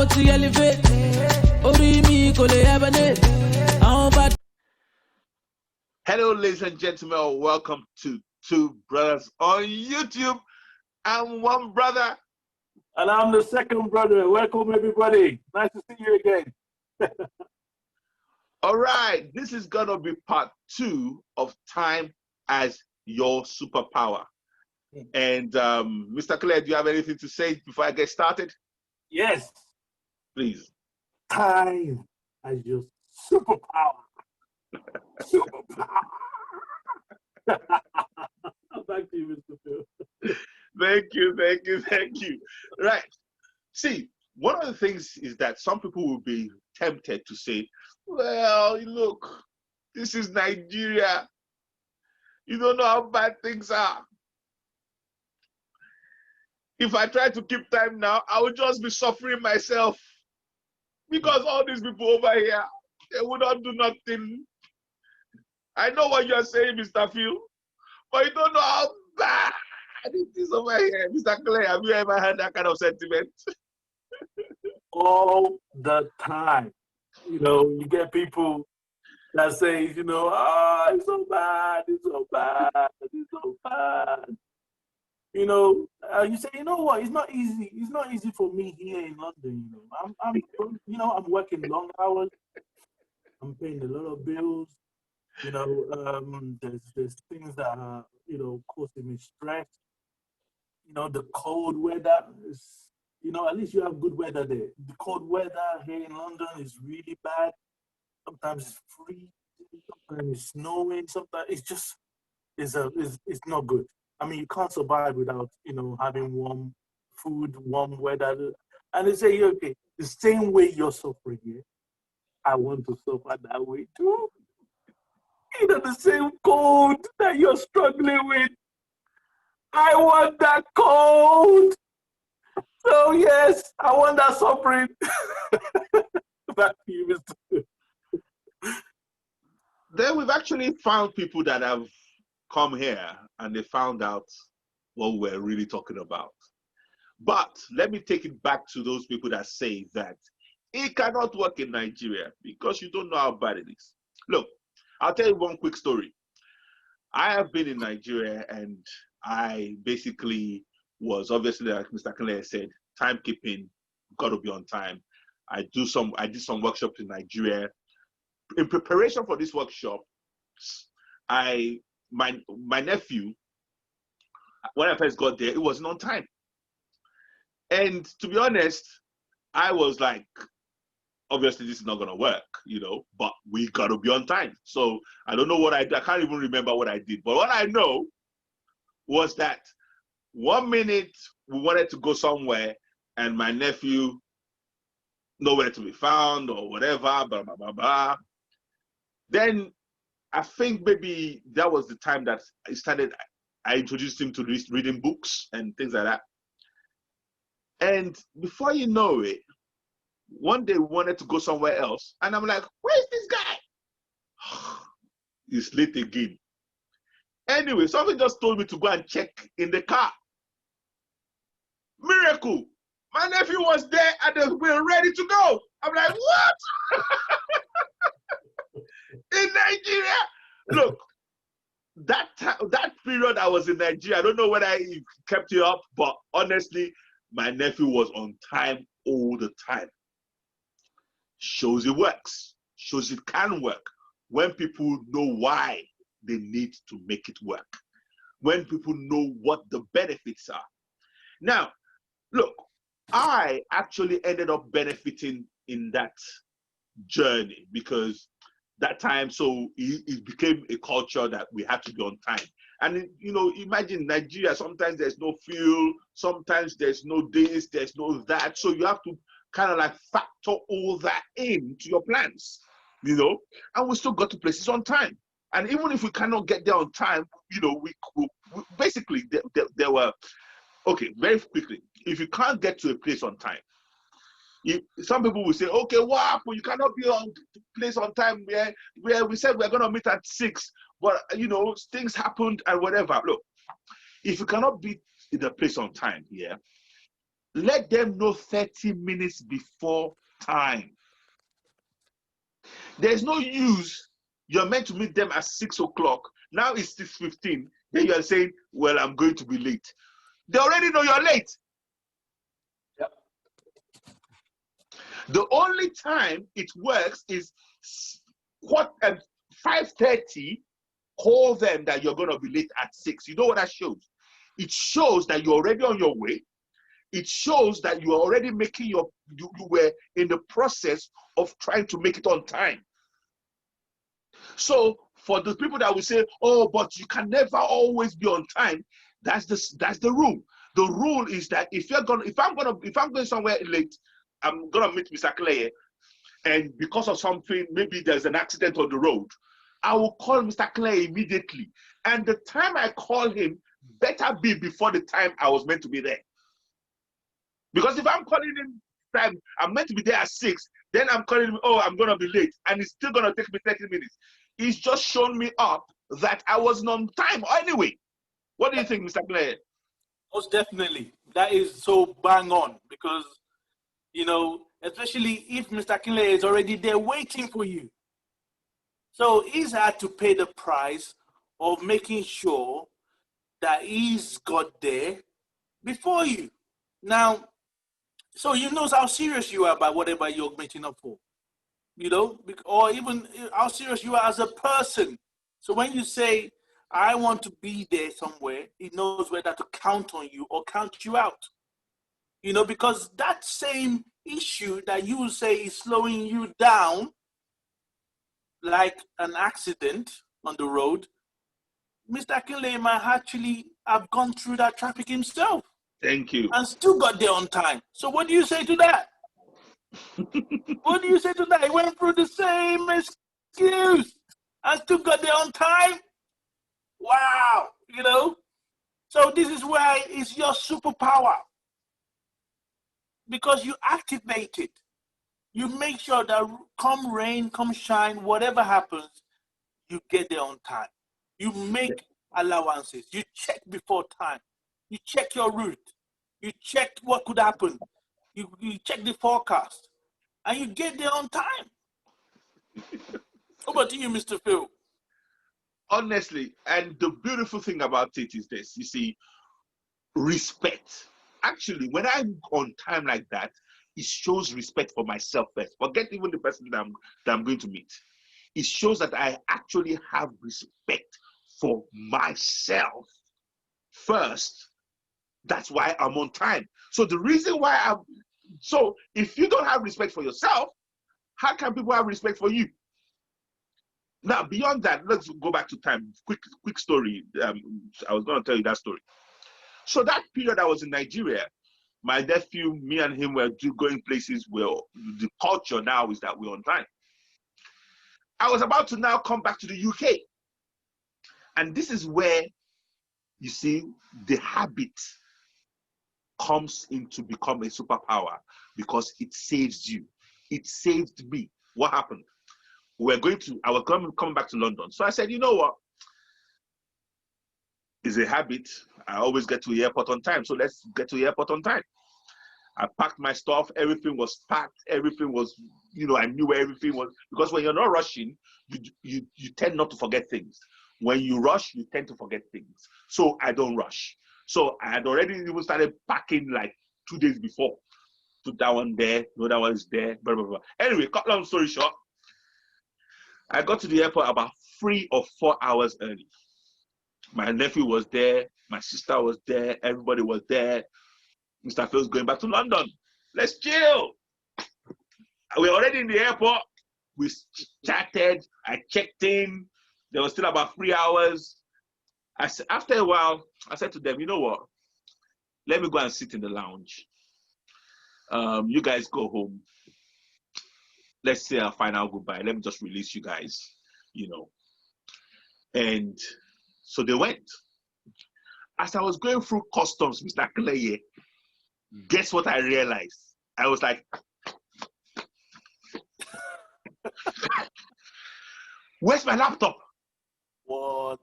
mo ti elevate. Orí mi kò lè hibernate. Àwọn bá. Hello, ladies and gentlemen. Welcome to Two Brothers on YouTube. I'm one brother. And I'm the second brother. Welcome, everybody. Nice to see you again. All right. This is going to be part 2 of Time as Your Superpower. And Mr. Claire, do you have anything to say before I get started? Yes. Please. Time as your superpower. Superpower. Back to you, Mr. Phil. Thank you. Right. See, one of the things is that some people will be tempted to say, well, look, this is Nigeria. You don't know how bad things are. If I try to keep time now, I will just be suffering myself. Because all these people over here, they would not do nothing. I know what you're saying, Mr. Phil, but you don't know how bad it is over here. Mr. Clay, have you ever had that kind of sentiment? All the time. You get people that say, it's so bad, it's so bad, it's so bad. You say, you know what? It's not easy. It's not easy for me here in London. I'm working long hours. I'm paying a lot of bills. There's things that are, causing me stress. The cold weather is, at least you have good weather there. The cold weather here in London is really bad. Sometimes it's freezing, sometimes it's snowing, sometimes it's not good. I mean, you can't survive without, having warm food, warm weather. And they say, okay, the same way you're suffering here, I want to suffer that way too. The same cold that you're struggling with, I want that cold. So yes, I want that suffering. Back to you, Mr. Then we've actually found people that have come here and they found out what we're really talking about. But let me take it back to those people that say that it cannot work in Nigeria because you don't know how bad it is. Look, I'll tell you one quick story. I have been in Nigeria and I basically was, obviously, like Mr. Kale said, timekeeping, got to be on time. I did some workshops in Nigeria. In preparation for this workshop, my nephew, when I first got there, it wasn't on time. And to be honest, I was like, obviously this is not gonna work, but we gotta be on time. So I don't know what I did. I can't even remember what I did. But what I know was that 1 minute we wanted to go somewhere and my nephew nowhere to be found or whatever, blah, blah, blah, blah. Then I think maybe that was the time that I introduced him to reading books and things like that. And before you know it, one day we wanted to go somewhere else. And I'm like, where's this guy? He's late again. Anyway, something just told me to go and check in the car. Miracle. My nephew was there and we were ready to go. I'm like, what? In Nigeria? Look, that period I was in Nigeria, I don't know whether I kept it up, but honestly, my nephew was on time all the time. Shows it works. Shows it can work. When people know why they need to make it work. When people know what the benefits are. Now, look, I actually ended up benefiting in that journey because that time, so it became a culture that we had to be on time. And imagine Nigeria, sometimes there's no fuel, sometimes there's no this, there's no that. So you have to kind of like factor all that into your plans, and we still got to places on time. And even if we cannot get there on time, we basically, there were, okay, very quickly, if you can't get to a place on time, some people will say, okay, what happened? You cannot be on place on time where we said we're going to meet at 6, but things happened and whatever. Look, if you cannot be in the place on time, let them know 30 minutes before time. There's no use. You're meant to meet them at 6 o'clock. Now it's 6:15. Then you're saying, well, I'm going to be late. They already know you're late. Yep. The only time it works is 5:30. Call them that you're going to be late at 6. You know what that shows? It shows that you're already on your way. It shows that you are already making you were in the process of trying to make it on time. So for the people that will say, oh, but you can never always be on time, that's the rule. The rule is that if I'm going somewhere late, I'm gonna meet Mr. Clay, and because of something, maybe there's an accident on the road, I will call Mr. Clay immediately. And the time I call him better be before the time I was meant to be there. Because if I'm calling him time, I'm meant to be there at 6, then I'm calling him, oh, I'm gonna be late, and it's still gonna take me 30 minutes. He's just shown me up that I wasn't on time anyway. What do you think, Mr. Clay? Most definitely. That is so bang on, because, you know, especially if Mr. Kinley is already there waiting for you. So he's had to pay the price of making sure that he's got there before you. Now, so you know how serious you are about whatever you're meeting up for, you know, or even how serious you are as a person. So when you say, I want to be there somewhere, he knows whether to count on you or count you out. You know, because that same issue that you say is slowing you down, like an accident on the road, Mr. Kinley might actually have gone through that traffic himself. Thank you. And still got there on time. So what do you say to that? What do you say to that? He went through the same excuse and still got there on time. Wow, you know? So this is why it's your superpower. Because you activate it. You make sure that come rain, come shine, whatever happens, you get there on time. You make allowances. You check before time. You check your route. You check what could happen. You check the forecast. And you get there on time. Over to you, Mr. Phil. Honestly, and the beautiful thing about it is this, you see, respect. Actually, when I'm on time like that, it shows respect for myself first. Forget even the person that I'm going to meet. It shows that I actually have respect for myself first. That's why I'm on time. So the reason why so if you don't have respect for yourself, how can people have respect for you? Now, beyond that, let's go back to time. Quick story. I was going to tell you that story. So that period I was in Nigeria, my nephew, me and him were going places where the culture now is that we're on time. I was about to now come back to the UK. And this is where, you see, the habit comes into become a superpower because it saves you. It saved me. What happened? I was coming back to London. So I said, you know what? It's a habit. I always get to the airport on time. So let's get to the airport on time. I packed my stuff. Everything was packed. Everything was, you know, I knew where everything was. Because when you're not rushing, you tend not to forget things. When you rush, you tend to forget things. So I don't rush. So I had already even started packing like 2 days before. Put that one there, no, that one is there, blah, blah, blah. Anyway, cut long story short, I got to the airport about 3 or 4 hours early. My nephew was there, my sister was there, everybody was there. Mr. Phil's going back to London. Let's chill. We're already in the airport. We chatted. I checked in. There was still about 3 hours. After a while, I said to them, you know what? Let me go and sit in the lounge. You guys go home. Let's say a final goodbye. Let me just release you guys, you know. And so they went. As I was going through customs, Mr. Clay, guess what I realized? I was like, where's my laptop? What?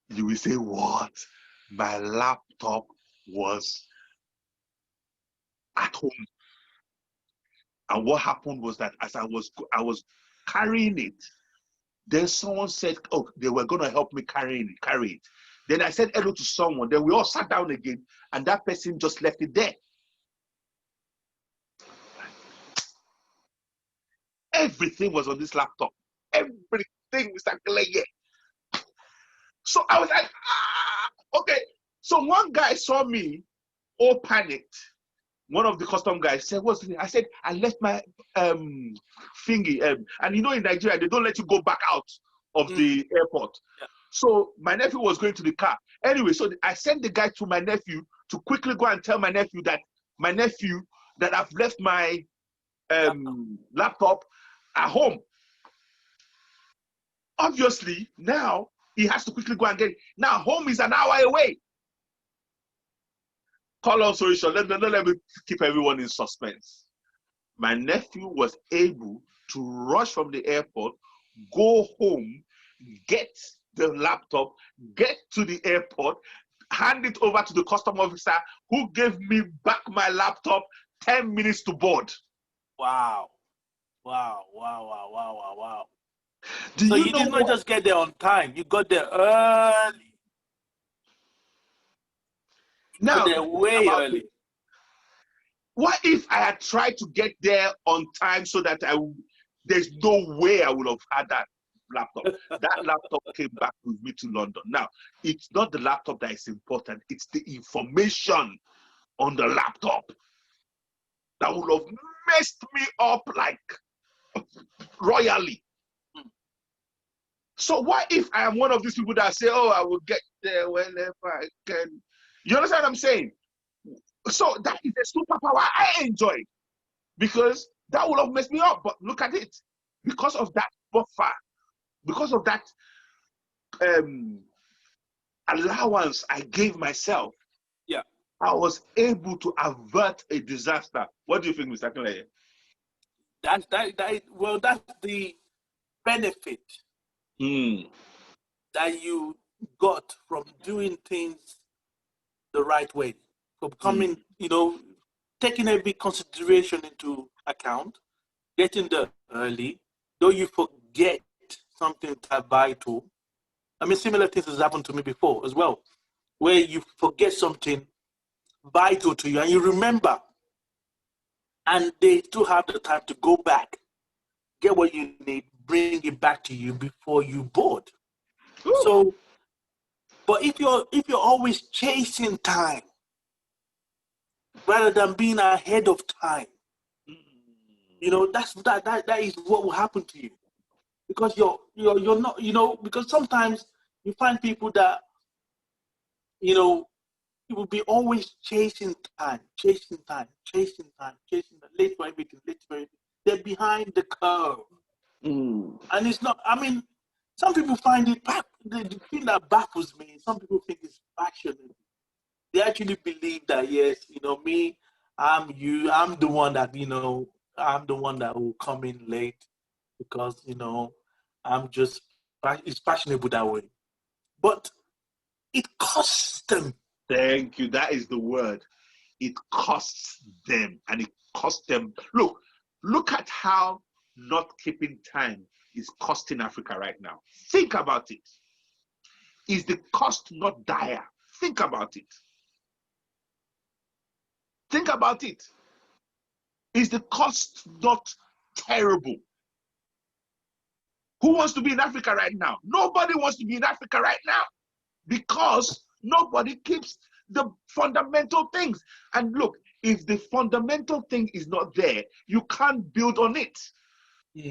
You will say, what? My laptop was at home. And what happened was that as I was carrying it, then someone said, oh, they were going to help me carry it. Then I said hello to someone. Then we all sat down again, and that person just left it there. Everything was on this laptop. Everything, Mr. Kaleye. So I was like, okay. So one guy saw me, all panicked. One of the custom guys said, what's the thing? I said, I left my thingy. And you know, in Nigeria, they don't let you go back out of the airport. Yeah. So my nephew was going to the car. Anyway, so I sent the guy to my nephew to quickly go and tell my nephew that I've left my laptop at home. Obviously, now he has to quickly go and get it. Now, home is an hour away. Call on sorry, let me keep everyone in suspense. My nephew was able to rush from the airport, go home, get the laptop, get to the airport, hand it over to the custom officer who gave me back my laptop 10 minutes to board. Wow. So you did not just get there on time, you got there early. Now, they're way early. What if I had tried to get there on time so that there's no way I would have had that laptop? That laptop came back with me to London. Now, it's not the laptop that is important. It's the information on the laptop that would have messed me up like royally. So what if I am one of these people that say, oh, I will get there whenever I can? You understand what I'm saying? So that is a superpower I enjoy because that would have messed me up. But look at it. Because of that buffer, because of that allowance I gave myself, yeah, I was able to avert a disaster. What do you think, Mr. Kaleye? That's the benefit that you got from doing things the right way. From coming, taking every consideration into account, getting there early, though you forget something that vital. I mean, similar things has happened to me before as well, where you forget something vital to you and you remember, and they still have the time to go back, get what you need, bring it back to you before you board. Ooh. So, but if you're always chasing time rather than being ahead of time, that is what will happen to you, because you're not, because sometimes you find people that you will be always chasing time, late for everything. They're behind the curve. And it's not, I mean, some people find it, the thing that baffles me, some people think it's passionate. They actually believe that, yes, me, I'm the one that, I'm the one that will come in late because, it's fashionable that way. But it costs them. Thank you. That is the word. It costs them, and it costs them. Look at how not keeping time is costing Africa right now. Think about it. Is the cost not dire? Think about it. Think about it. Is the cost not terrible? Who wants to be in Africa right now? Nobody wants to be in Africa right now because nobody keeps the fundamental things. And look, if the fundamental thing is not there, you can't build on it.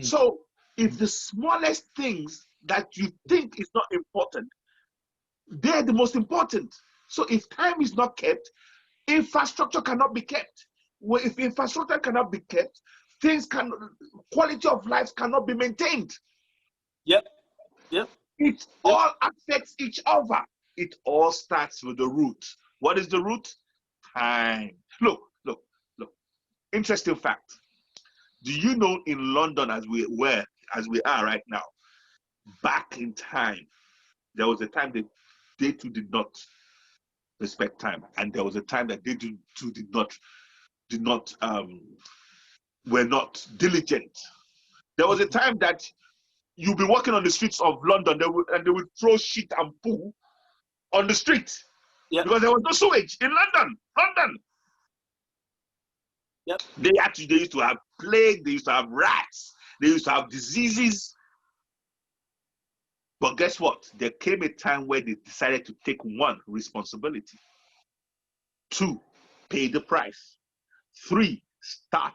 So if the smallest things that you think is not important, they're the most important. So if time is not kept, infrastructure cannot be kept. Well, if infrastructure cannot be kept, quality of life cannot be maintained. Yep. It all affects each other. It all starts with the root. What is the root? Time. Look. Interesting fact. Do you know in London, as we are right now, back in time, there was a time that they too did not respect time, and there was a time that they too did not did not were not diligent. There was a time that you'll be walking on the streets of London, they would throw shit and poo on the street. Yeah. Because there was no sewage in London. Yep. They used to have plague, they used to have rats, they used to have diseases. But guess what? There came a time where they decided to take one, responsibility. 2, pay the price. 3, start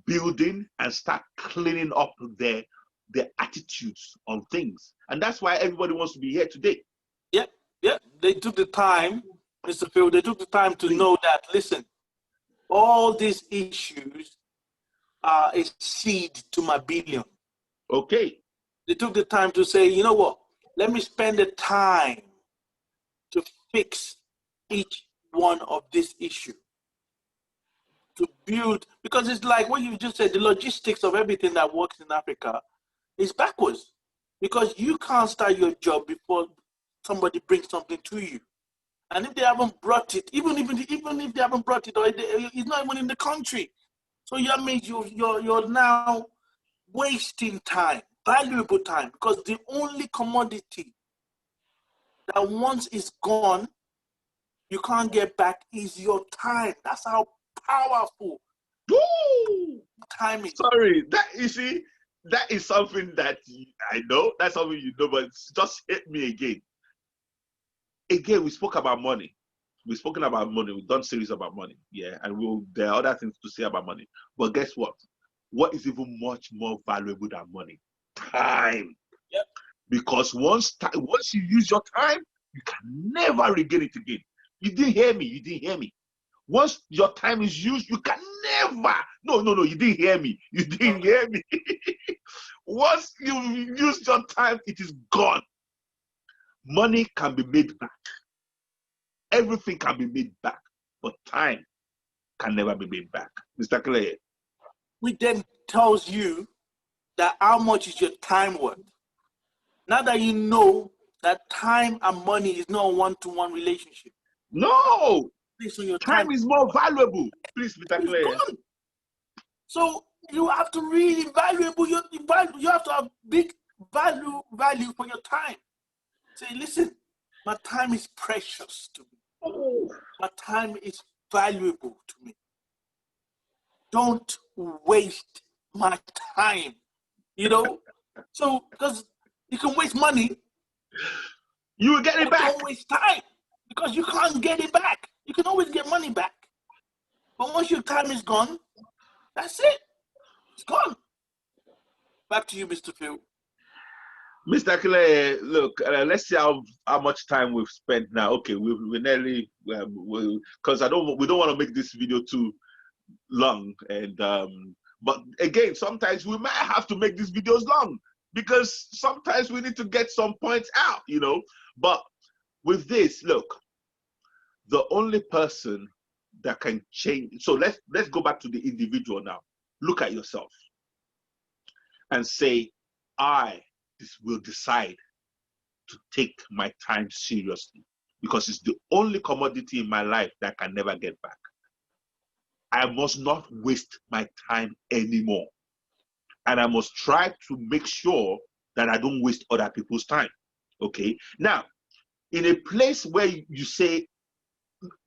building and start cleaning up their attitudes on things. And that's why everybody wants to be here today. Yeah. They took the time, Mr. Phil, they took the time to know that, listen, all these issues are a seed to my billion. Okay. They took the time to say, you know what, let me spend the time to fix each one of this issue. To build, because it's like what you just said, the logistics of everything that works in Africa is backwards. Because you can't start your job before somebody brings something to you. And if they haven't brought it, even if they haven't brought it, or it's not even in the country. So that means you're now wasting time, valuable time, because the only commodity that once is gone, you can't get back is your time. That's how powerful time is. Sorry, that is something that I know. That's something you know, but it's just hit me again. Again, we spoke about money. We've spoken about money. We've done series about money. Yeah, and there are other things to say about money. But guess what? What is even much more valuable than money? Time. Yep. Because once you use your time, you can never regain it again. You didn't hear me. Once your time is used, you can never. No, you didn't hear me. Once you use your time, it is gone. Money can be made back. Everything can be made back, but time can never be made back. Mr. Clay. Which then tells you that how much is your time worth. Now that you know that time and money is not a one-to-one relationship. No! So your time is more valuable. Please, Mr. Clay. So you have to really you have to have big value for your time. Say, listen, my time is precious to me. My time is valuable to me. Don't waste my time. So because you can waste money, you will get it back. Don't waste time because you can't get it back. You can always get money back, but once your time is gone, that's it. It's gone. Back to you, Mr. Phil. Mr. Clay, look, let's see how much time we've spent now. Okay, we're nearly, because we don't want to make this video too long, and but again, sometimes we might have to make these videos long because sometimes we need to get some points out, But with this, look, the only person that can change. So let's go back to the individual now. Look at yourself and say, I will decide to take my time seriously because it's the only commodity in my life that I can never get back. I must not waste my time anymore. And I must try to make sure that I don't waste other people's time. Okay? Now, in a place where you say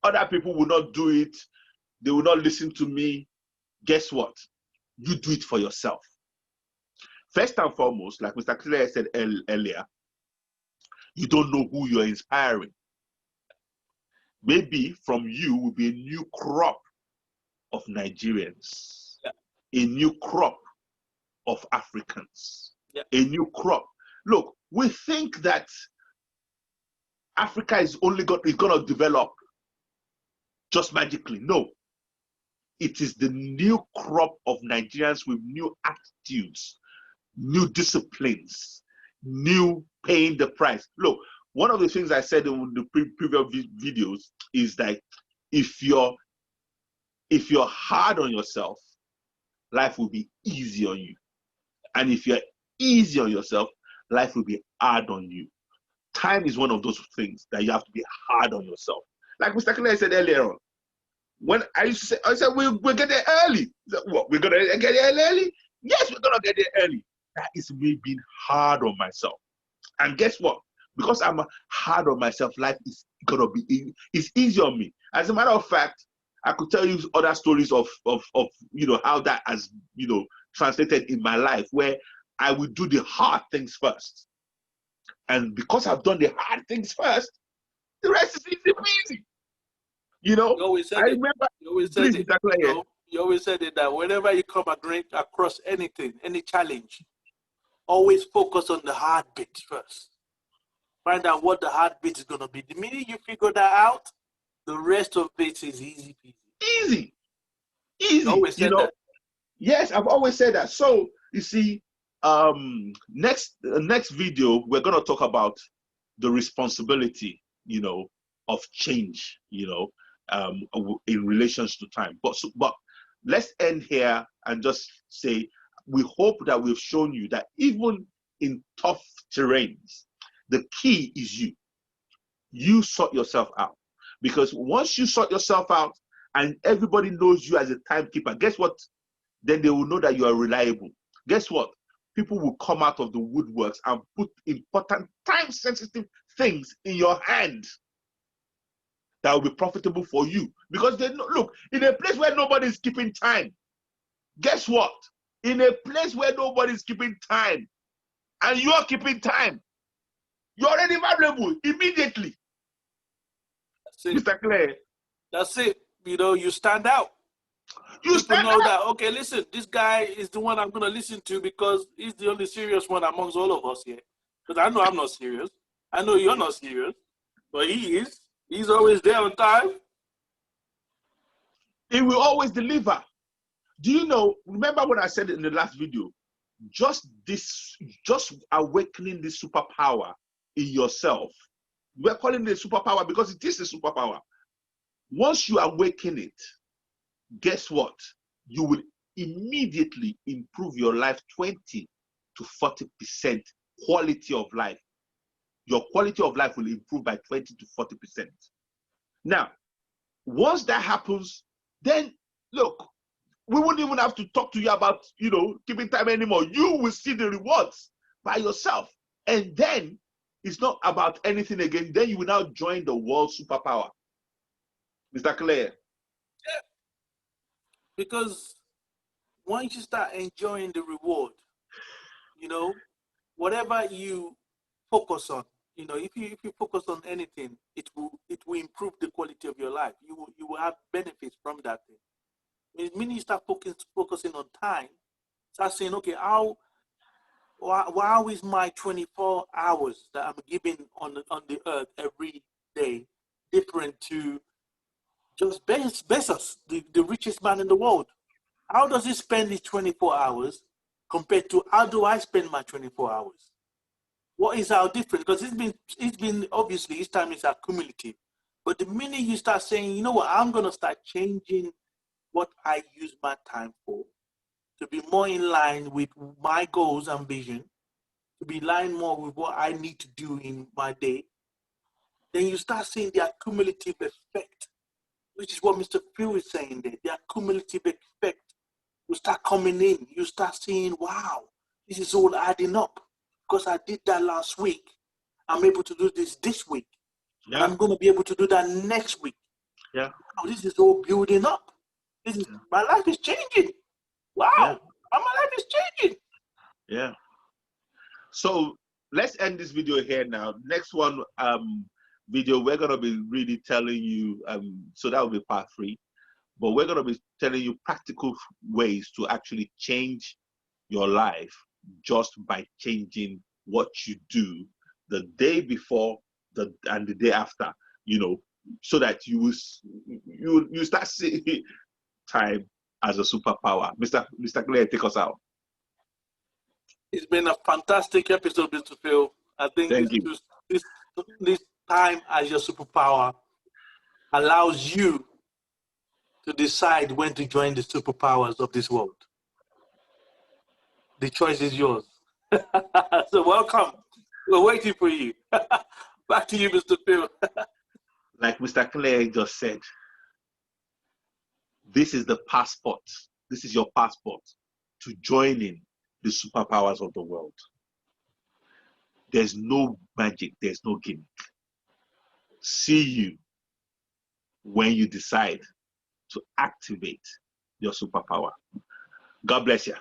other people will not do it, they will not listen to me, guess what? You do it for yourself. First and foremost, like Mr. Claire said earlier, you don't know who you're inspiring. Maybe from you will be a new crop of Nigerians, a new crop of Africans, a new crop. Look, we think that Africa is going to develop just magically. No. It is the new crop of Nigerians with new attitudes, new disciplines, new paying the price. Look, one of the things I said in the previous videos is that if you're hard on yourself, life will be easy on you. And if you're easy on yourself, life will be hard on you. Time is one of those things that you have to be hard on yourself. Like Mr. Clay said earlier on, when I said we'll get there early. What, we're gonna get there early? Yes, we're gonna get there early. That is me being hard on myself. And guess what? Because I'm hard on myself, life is gonna be it's easy on me. As a matter of fact, I could tell you other stories of how that has translated in my life, where I would do the hard things first. And because I've done the hard things first, the rest is easy peasy. You always said You always said it that whenever you come across anything, any challenge, always focus on the hard bits first. Find out what the hard bit is going to be. The minute you figure that out, the rest of it is easy peasy. Easy. You always said that. Yes, I've always said that. So you see, next video we're going to talk about the responsibility, of change, in relations to time. But let's end here and just say we hope that we've shown you that even in tough terrains, the key is you. You sort yourself out. Because once you sort yourself out and everybody knows you as a timekeeper, guess what? Then they will know that you are reliable. Guess what? People will come out of the woodworks and put important time-sensitive things in your hand that will be profitable for you. Because they know, look, in a place where nobody is keeping time, guess what? In a place where nobody is keeping time, and you are keeping time, you're already valuable immediately. That's it. Mr. Clay. That's it. You stand out. People know that, okay, listen, this guy is the one I'm going to listen to because he's the only serious one amongst all of us here. Because I know I'm not serious. I know you're not serious. But he is. He's always there on time. He will always deliver. Do you know, remember when I said it in the last video, just awakening this superpower in yourself. We're calling it a superpower because it is a superpower. Once you awaken it, guess what? You will immediately improve your life 20 to 40% quality of life. Your quality of life will improve by 20 to 40%. Now, once that happens, then look, we wouldn't even have to talk to you about, keeping time anymore. You will see the rewards by yourself. And then it's not about anything again. Then you will now join the world superpower. Mr. Claire. Yeah. Because once you start enjoying the reward, whatever you focus on, if you focus on anything, it will improve the quality of your life. You will have benefits from that thing. The minute you start focusing on time, start saying, okay, how is my 24 hours that I'm giving on the earth every day different to just Bezos, the richest man in the world? How does he spend his 24 hours compared to how do I spend my 24 hours? What is our difference? Because it's been obviously each time it's accumulative. But the minute you start saying, you know what, I'm going to start changing what I use my time for to be more in line with my goals and vision, to be in line more with what I need to do in my day, then you start seeing the accumulative effect, which is what Mr. Phil is saying there. The accumulative effect will start coming in. You start seeing, wow, this is all adding up. Because I did that last week, I'm able to do this week. Yeah. And I'm going to be able to do that next week. Yeah. Wow, this is all building up. My life is changing. Wow, my life is changing. Yeah. So let's end this video here now. Next one video, we're going to be really telling you, so that will be part 3. But we're going to be telling you practical ways to actually change your life just by changing what you do the day before and the day after, so that you start seeing time as a superpower. Mr. Claire, take us out. It's been a fantastic episode, Mr. Phil. I think this time as your superpower allows you to decide when to join the superpowers of this world. The choice is yours. So welcome. We're waiting for you. Back to you, Mr. Phil. like Mr. Clay just said, this is the passport. This is your passport to joining the superpowers of the world. There's no magic, there's no gimmick. See you when you decide to activate your superpower. God bless you.